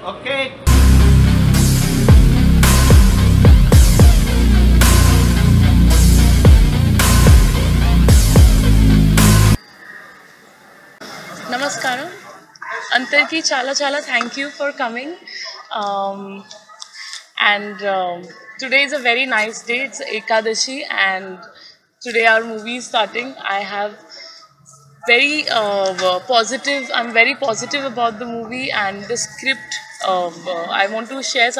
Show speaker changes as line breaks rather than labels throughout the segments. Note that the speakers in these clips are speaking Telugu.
Okay.
Namaskaram. Antarki chala thank you for coming. And today is a very nice day. It's Ekadashi and today our movie is starting. I have very positive. I'm very positive about the movie and the script. I want to share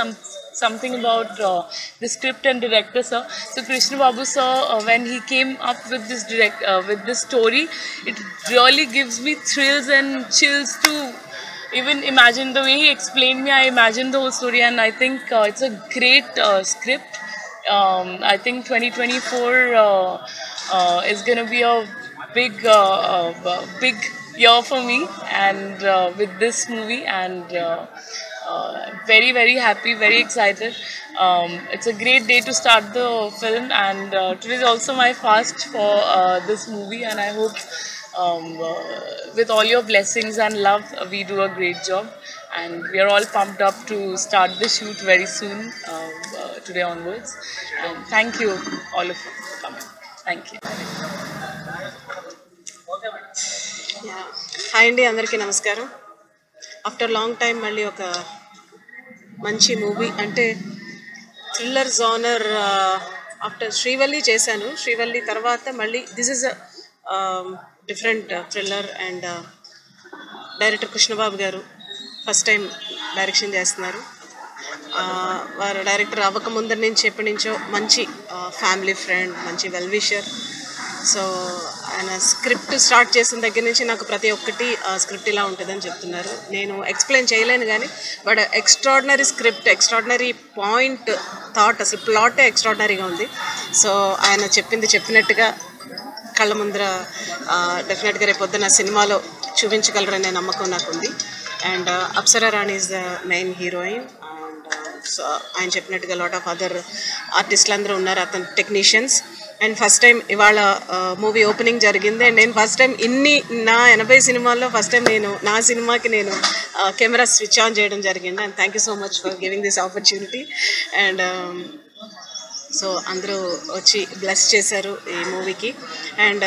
something about the script and director sir. So Krishna Babu sir, when he came up with with this story, it really gives me thrills and chills to even imagine the way he explained me. I imagined the whole story, and I think it's a great script. I think 2024 is going to be a big year for me, and with this movie, and very happy, very excited. It's a great day to start the film, and today is also my fast for this movie, and I hope with all your blessings and love, we do a great job. And we are all pumped up to start the shoot very soon, today onwards. And thank you, all of you, for coming. Thank you.
Hi అండి, అందరికీ నమస్కారం. ఆఫ్టర్ లాంగ్ టైం మళ్ళీ ఒక మంచి మూవీ, అంటే థ్రిల్లర్ జానర్. ఆఫ్టర్ శ్రీవల్లి చేశాను. శ్రీవల్లి తర్వాత మళ్ళీ this is different thriller. And director Krishnababu గారు ఫస్ట్ టైం డైరెక్షన్ చేస్తున్నారు. వారు డైరెక్టర్ అవ్వకముందరి నుంచి ఎప్పటి నుంచో మంచి ఫ్యామిలీ ఫ్రెండ్, మంచి వెల్ విషర్. సో ఆయన స్క్రిప్ట్ స్టార్ట్ చేసిన దగ్గర నుంచి నాకు ప్రతి ఒక్కటి స్క్రిప్ట్ ఇలా ఉంటుందని చెప్తున్నారు. నేను ఎక్స్ప్లెయిన్ చేయలేను కానీ, but extraordinary script, extraordinary point, thought, అసలు ప్లాటే ఎక్స్ట్రాడినరీగా ఉంది. సో ఆయన చెప్పింది చెప్పినట్టుగా కళ్ళ ముందర డెఫినెట్గా రేపు పొద్దున్న సినిమాలో చూపించగలరనే నమ్మకం నాకు ఉంది. And Apsara Rani is the main heroine. And so ఆయన చెప్పినట్టుగా లాట్ ఆఫ్ అదర్ ఆర్టిస్టులు అందరూ ఉన్నారు, అతను టెక్నీషియన్స్. అండ్ ఫస్ట్ టైం ఇవాళ మూవీ ఓపెనింగ్ జరిగింది. అండ్ నేను ఫస్ట్ టైం నా 80 సినిమాల్లో ఫస్ట్ టైం నా సినిమాకి కెమెరా స్విచ్ ఆన్ చేయడం జరిగింది. And thank you so much for giving this opportunity. And so అందరూ వచ్చి బ్లెస్ చేశారు ఈ మూవీకి. And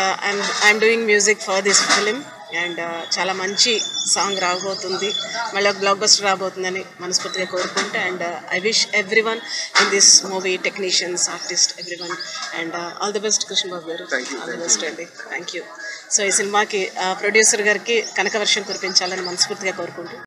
I'm doing music for this film. And చాలా మంచి సాంగ్ రాబోతుంది, మళ్ళీ ఒక బ్లాక్ బస్టర్ రాబోతుందని మనస్ఫూర్తిగా కోరుకుంటే. And I wish every one in this movie, technicians, artist, every one. And all the best Krishnababu గారు, ఆల్ ది బెస్ట్ అండి. Thank you. సో ఈ సినిమాకి ప్రొడ్యూసర్ గారికి కనకవర్షం కురిపించాలని మనస్ఫూర్తిగా కోరుకుంటూ